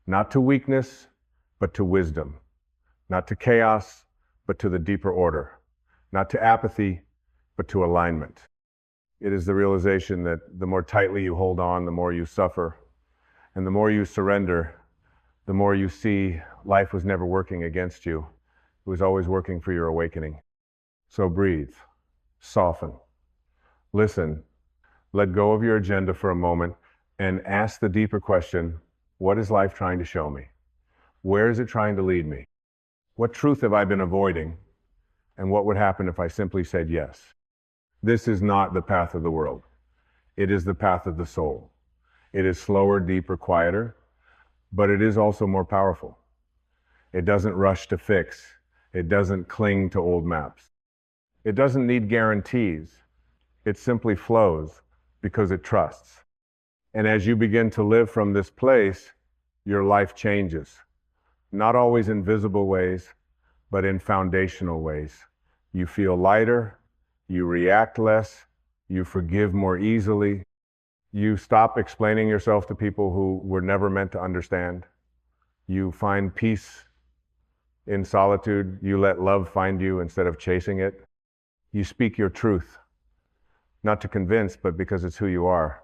Not to weakness, but to wisdom. Not to chaos, but to the deeper order. Not to apathy, but to alignment. It is the realization that the more tightly you hold on, the more you suffer. And the more you surrender, the more you see life was never working against you. It was always working for your awakening. So breathe, soften, listen, let go of your agenda for a moment and ask the deeper question, what is life trying to show me? Where is it trying to lead me? What truth have I been avoiding? And what would happen if I simply said yes? This is not the path of the world. It is the path of the soul. It is slower, deeper, quieter, but it is also more powerful. It doesn't rush to fix. It doesn't cling to old maps. It doesn't need guarantees. It simply flows because it trusts. And as you begin to live from this place, your life changes. Not always in visible ways, but in foundational ways. You feel lighter, you react less, you forgive more easily, you stop explaining yourself to people who were never meant to understand. You find peace in solitude. You let love find you instead of chasing it. You speak your truth, not to convince, but because it's who you are.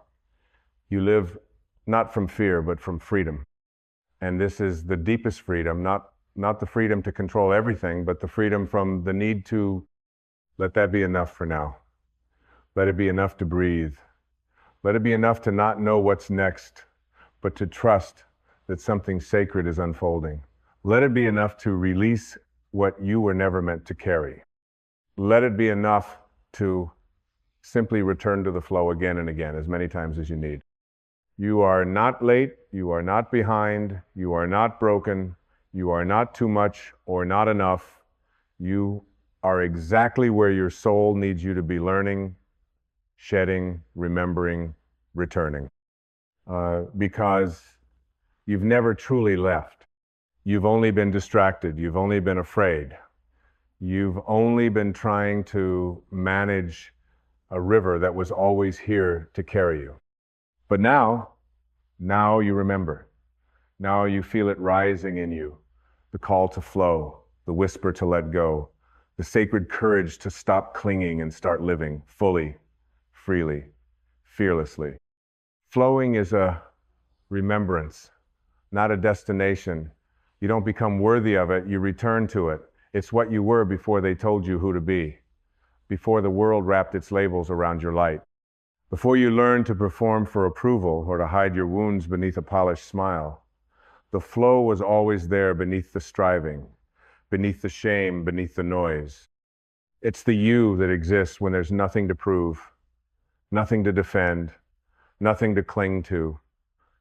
You live not from fear, but from freedom. And this is the deepest freedom, not the freedom to control everything, but the freedom from the need to let that be enough for now. Let it be enough to breathe. Let it be enough to not know what's next, but to trust that something sacred is unfolding. Let it be enough to release what you were never meant to carry. Let it be enough to simply return to the flow again and again, as many times as you need. You are not late, you are not behind, you are not broken, you are not too much or not enough. You are exactly where your soul needs you to be learning, shedding, remembering, returning. Because you've never truly left. You've only been distracted. You've only been afraid. You've only been trying to manage a river that was always here to carry you. But now you remember. Now you feel it rising in you. The call to flow, the whisper to let go, the sacred courage to stop clinging and start living fully, freely, fearlessly. Flowing is a remembrance, not a destination. You don't become worthy of it, you return to it. It's what you were before they told you who to be, before the world wrapped its labels around your light, Before you learn to perform for approval or to hide your wounds beneath a polished smile, the flow was always there beneath the striving, beneath the shame, beneath the noise. It's the you that exists when there's nothing to prove, nothing to defend, nothing to cling to,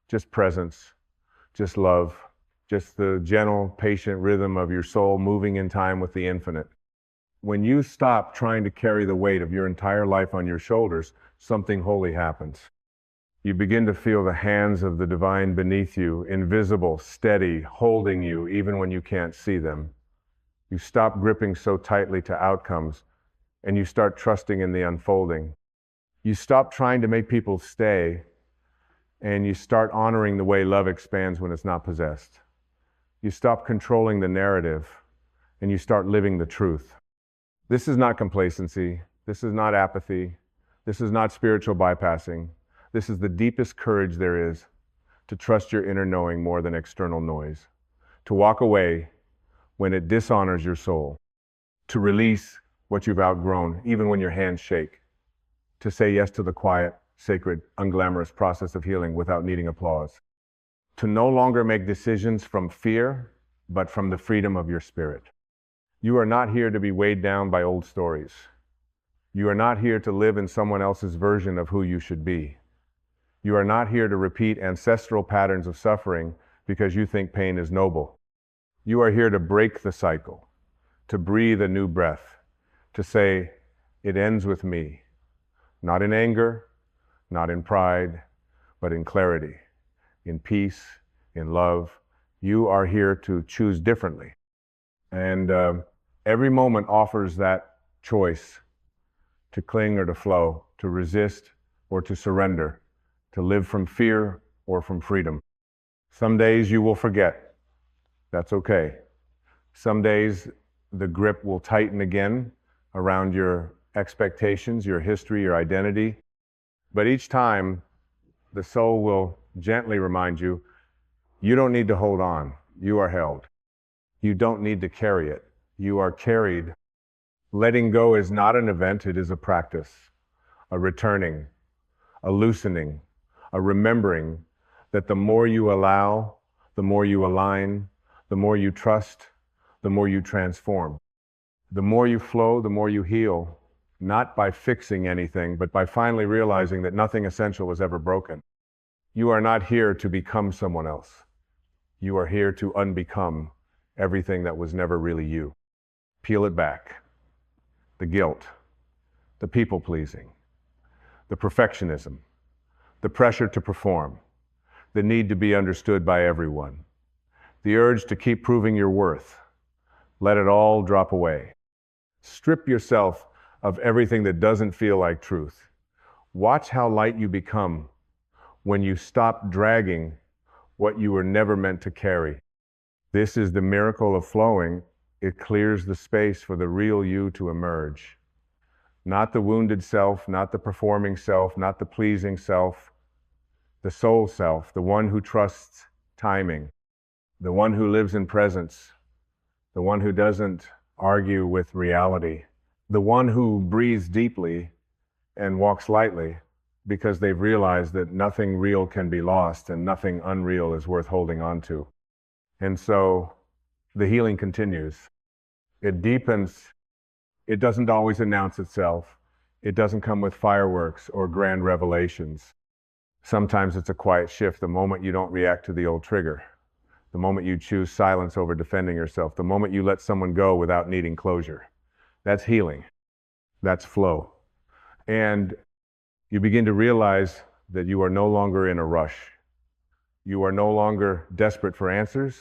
just presence, just love, just the gentle, patient rhythm of your soul moving in time with the infinite. When you stop trying to carry the weight of your entire life on your shoulders, something holy happens. You begin to feel the hands of the divine beneath you, invisible, steady, holding you even when you can't see them. You stop gripping so tightly to outcomes, and you start trusting in the unfolding. You stop trying to make people stay, and you start honoring the way love expands when it's not possessed. You stop controlling the narrative, and you start living the truth. This is not complacency. This is not apathy. This is not spiritual bypassing. This is the deepest courage there is, to trust your inner knowing more than external noise, to walk away when it dishonors your soul, to release what you've outgrown, even when your hands shake, to say yes to the quiet, sacred, unglamorous process of healing without needing applause, to no longer make decisions from fear, but from the freedom of your spirit. You are not here to be weighed down by old stories. You are not here to live in someone else's version of who you should be. You are not here to repeat ancestral patterns of suffering because you think pain is noble. You are here to break the cycle, to breathe a new breath, to say, it ends with me, not in anger, not in pride, but in clarity, in peace, in love. You are here to choose differently. And every moment offers that choice, to cling or to flow, to resist or to surrender, to live from fear or from freedom. Some days you will forget. That's okay. Some days the grip will tighten again around your expectations, your history, your identity. But each time, the soul will gently remind you, you don't need to hold on. You are held. You don't need to carry it. You are carried. Letting go is not an event, it is a practice, a returning, a loosening, a remembering that the more you allow, the more you align, the more you trust, the more you transform. The more you flow, the more you heal, not by fixing anything, but by finally realizing that nothing essential was ever broken. You are not here to become someone else. You are here to unbecome everything that was never really you. Peel it back. The guilt, the people-pleasing, the perfectionism, the pressure to perform, the need to be understood by everyone, the urge to keep proving your worth. Let it all drop away. Strip yourself of everything that doesn't feel like truth. Watch how light you become when you stop dragging what you were never meant to carry. This is the miracle of flowing. It clears the space for the real you to emerge. Not the wounded self, not the performing self, not the pleasing self, the soul self, the one who trusts timing, the one who lives in presence, the one who doesn't argue with reality, the one who breathes deeply and walks lightly because they've realized that nothing real can be lost and nothing unreal is worth holding on to. And so the healing continues. It deepens. It doesn't always announce itself. It doesn't come with fireworks or grand revelations. Sometimes it's a quiet shift, the moment you don't react to the old trigger, the moment you choose silence over defending yourself, the moment you let someone go without needing closure. That's healing. That's flow. And you begin to realize that you are no longer in a rush. You are no longer desperate for answers.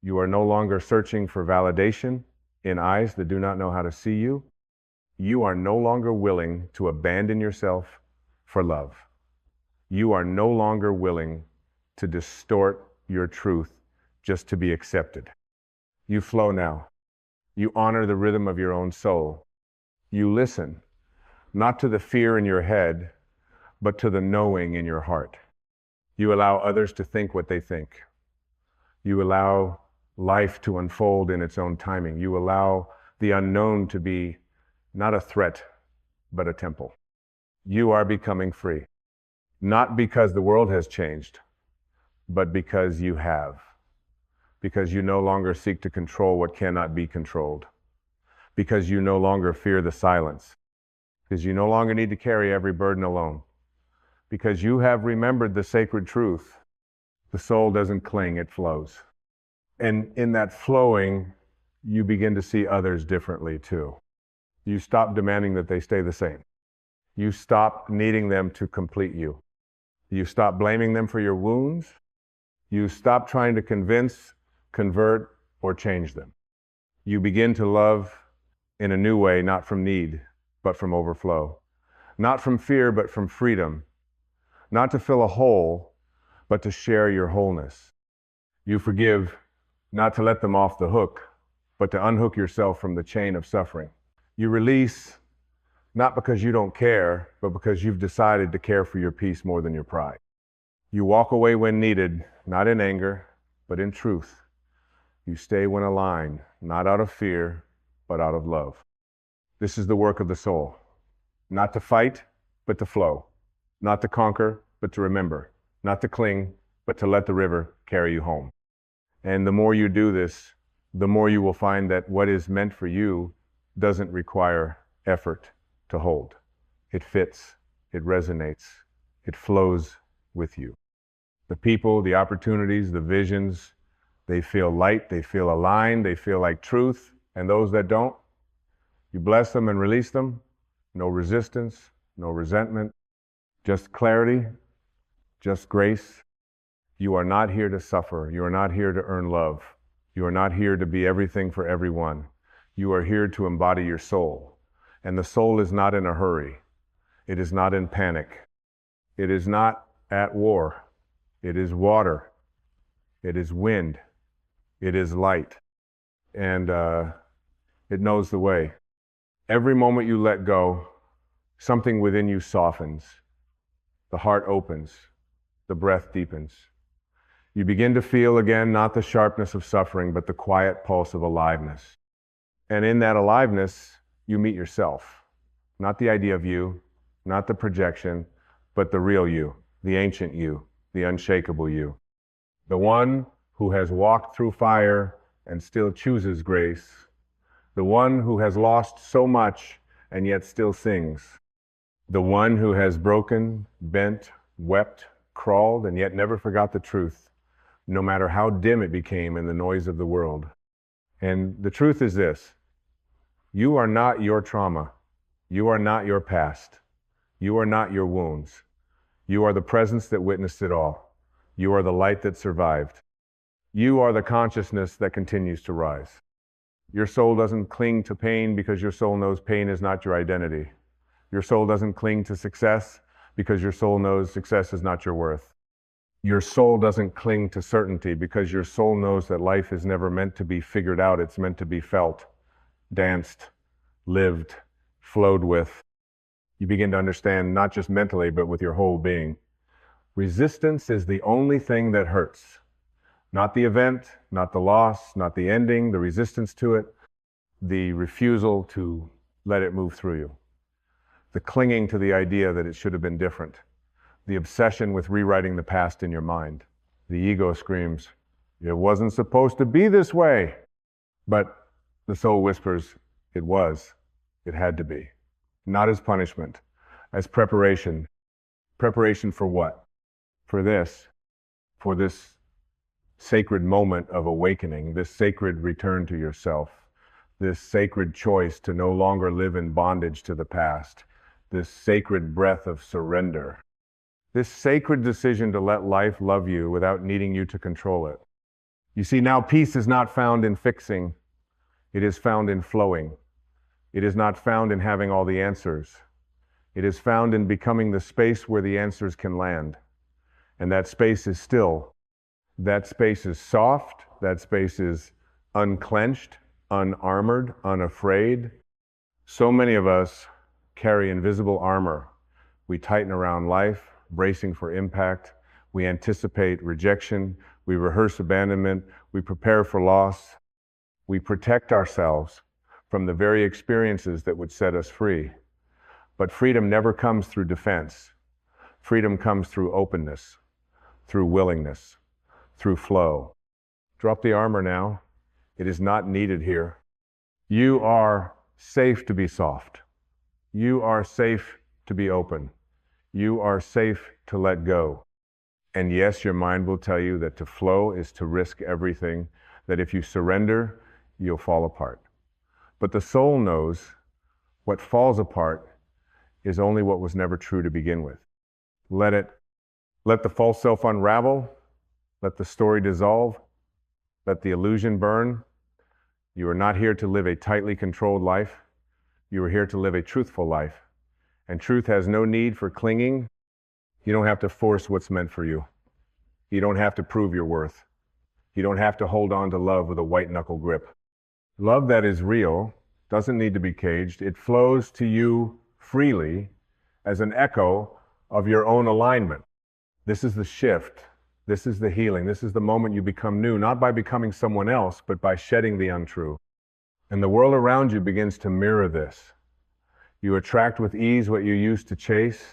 You are no longer searching for validation in eyes that do not know how to see you. You are no longer willing to abandon yourself for love. You are no longer willing to distort your truth just to be accepted. You flow now. You honor the rhythm of your own soul. You listen, not to the fear in your head, but to the knowing in your heart. You allow others to think what they think. You allow life to unfold in its own timing. You allow the unknown to be not a threat, but a temple. You are becoming free. Not because the world has changed, but because you have. Because you no longer seek to control what cannot be controlled. Because you no longer fear the silence. Because you no longer need to carry every burden alone. Because you have remembered the sacred truth. The soul doesn't cling, it flows. And in that flowing, you begin to see others differently too. You stop demanding that they stay the same. You stop needing them to complete you. You stop blaming them for your wounds. You stop trying to convince, convert, or change them. You begin to love in a new way, not from need, but from overflow. Not from fear, but from freedom. Not to fill a hole, but to share your wholeness. You forgive, not to let them off the hook, but to unhook yourself from the chain of suffering. You release, not because you don't care, but because you've decided to care for your peace more than your pride. You walk away when needed, not in anger, but in truth. You stay when aligned, not out of fear, but out of love. This is the work of the soul. Not to fight, but to flow. Not to conquer, but to remember. Not to cling, but to let the river carry you home. And the more you do this, the more you will find that what is meant for you doesn't require effort to hold. It fits, it resonates, it flows with you. The people, the opportunities, the visions, they feel light, they feel aligned, they feel like truth. And those that don't, you bless them and release them. No resistance, no resentment, just clarity, just grace. You are not here to suffer. You are not here to earn love. You are not here to be everything for everyone. You are here to embody your soul. And the soul is not in a hurry. It is not in panic. It is not at war. It is water. It is wind. It is light. And it knows the way. Every moment you let go, something within you softens. The heart opens. The breath deepens. You begin to feel again not the sharpness of suffering, but the quiet pulse of aliveness. And in that aliveness, you meet yourself. Not the idea of you, not the projection, but the real you, the ancient you, the unshakable you. The one who has walked through fire and still chooses grace. The one who has lost so much and yet still sings. The one who has broken, bent, wept, crawled, and yet never forgot the truth, no matter how dim it became in the noise of the world. And the truth is this: you are not your trauma. You are not your past. You are not your wounds. You are the presence that witnessed it all. You are the light that survived. You are the consciousness that continues to rise. Your soul doesn't cling to pain because your soul knows pain is not your identity. Your soul doesn't cling to success because your soul knows success is not your worth. Your soul doesn't cling to certainty because your soul knows that life is never meant to be figured out. It's meant to be felt, danced, lived, flowed with. You begin to understand, not just mentally, but with your whole being. Resistance is the only thing that hurts. Not the event, not the loss, not the ending, the resistance to it, the refusal to let it move through you. The clinging to the idea that it should have been different. The obsession with rewriting the past in your mind. The ego screams, it wasn't supposed to be this way. But the soul whispers, it was. It had to be. Not as punishment, as preparation. Preparation for what? For this sacred moment of awakening, this sacred return to yourself, this sacred choice to no longer live in bondage to the past, this sacred breath of surrender, this sacred decision to let life love you without needing you to control it. You see, now peace is not found in fixing, it is found in flowing. It is not found in having all the answers. It is found in becoming the space where the answers can land. And that space is still. That space is soft. That space is unclenched, unarmored, unafraid. So many of us carry invisible armor. We tighten around life, bracing for impact. We anticipate rejection. We rehearse abandonment. We prepare for loss. We protect ourselves from the very experiences that would set us free. But freedom never comes through defense. Freedom comes through openness, through willingness, through flow. Drop the armor now. It is not needed here. You are safe to be soft. You are safe to be open. You are safe to let go. And yes, your mind will tell you that to flow is to risk everything, that if you surrender, you'll fall apart. But the soul knows what falls apart is only what was never true to begin with. Let the false self unravel, let the story dissolve, let the illusion burn. You are not here to live a tightly controlled life. You are here to live a truthful life. And truth has no need for clinging. You don't have to force what's meant for you. You don't have to prove your worth. You don't have to hold on to love with a white knuckle grip. Love that is real doesn't need to be caged. It flows to you freely as an echo of your own alignment. This is the shift. This is the healing. This is the moment you become new, not by becoming someone else, but by shedding the untrue. And the world around you begins to mirror this. You attract with ease what you used to chase.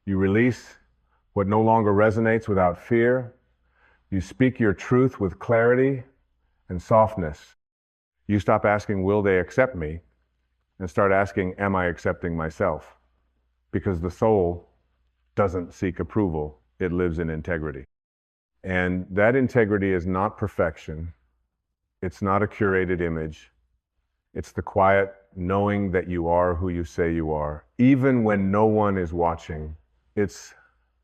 You release what no longer resonates without fear. You speak your truth with clarity and softness. You stop asking, will they accept me? And start asking, am I accepting myself? Because the soul doesn't seek approval. It lives in integrity. And that integrity is not perfection. It's not a curated image. It's the quiet knowing that you are who you say you are, even when no one is watching. It's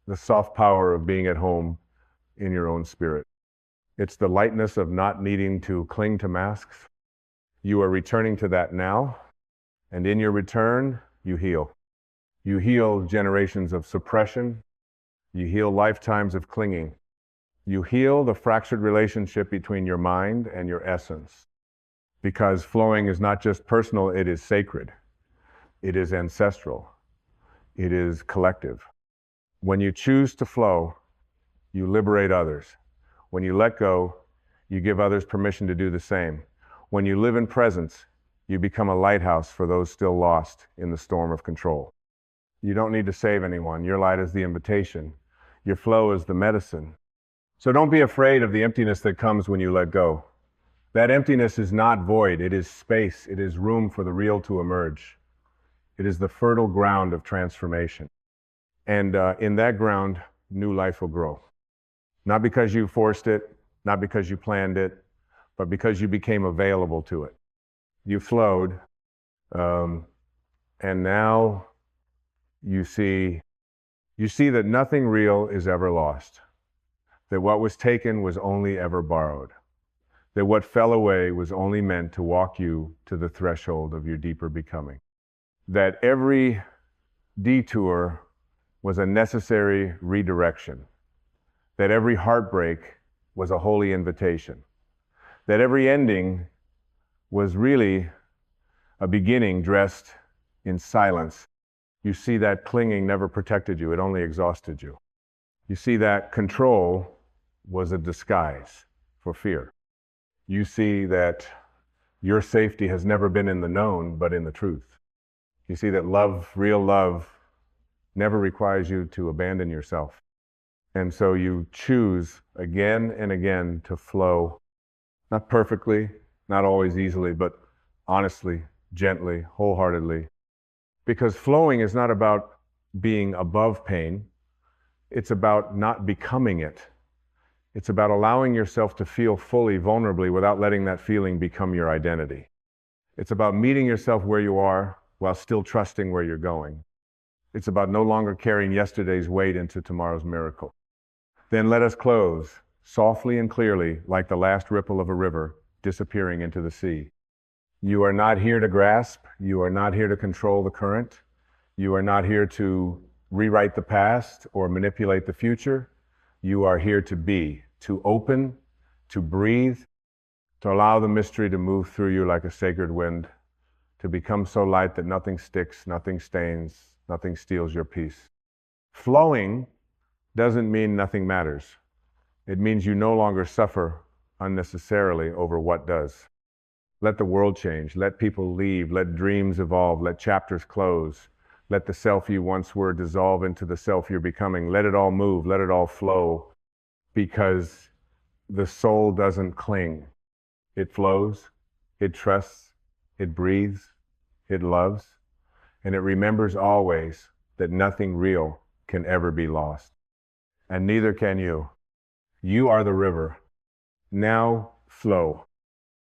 the soft power of being at home in your own spirit. It's the lightness of not needing to cling to masks. You are returning to that now, and in your return, you heal. You heal generations of suppression. You heal lifetimes of clinging. You heal the fractured relationship between your mind and your essence. Because flowing is not just personal, it is sacred. It is ancestral. It is collective. When you choose to flow, you liberate others. When you let go, you give others permission to do the same. When you live in presence, you become a lighthouse for those still lost in the storm of control. You don't need to save anyone. Your light is the invitation. Your flow is the medicine. So don't be afraid of the emptiness that comes when you let go. That emptiness is not void. It is space. It is room for the real to emerge. It is the fertile ground of transformation. And in that ground, new life will grow. Not because you forced it, not because you planned it, but because you became available to it. You flowed, and now you see that nothing real is ever lost, that what was taken was only ever borrowed, that what fell away was only meant to walk you to the threshold of your deeper becoming, that every detour was a necessary redirection, that every heartbreak was a holy invitation, that every ending was really a beginning dressed in silence. You see that clinging never protected you, it only exhausted you. You see that control was a disguise for fear. You see that your safety has never been in the known, but in the truth. You see that love, real love, never requires you to abandon yourself. And so you choose again and again to flow, not perfectly, not always easily, but honestly, gently, wholeheartedly. Because flowing is not about being above pain. It's about not becoming it. It's about allowing yourself to feel fully, vulnerably, without letting that feeling become your identity. It's about meeting yourself where you are while still trusting where you're going. It's about no longer carrying yesterday's weight into tomorrow's miracle. Then let us close, softly and clearly, like the last ripple of a river disappearing into the sea. You are not here to grasp. You are not here to control the current. You are not here to rewrite the past or manipulate the future. You are here to be, to open, to breathe, to allow the mystery to move through you like a sacred wind, to become so light that nothing sticks, nothing stains, nothing steals your peace. Flowing doesn't mean nothing matters. It means you no longer suffer unnecessarily over what does. Let the world change. Let people leave. Let dreams evolve. Let chapters close. Let the self you once were dissolve into the self you're becoming. Let it all move, let it all flow, because the soul doesn't cling. It flows, it trusts, it breathes, it loves, and it remembers always that nothing real can ever be lost. And neither can you. You are the river. Now flow.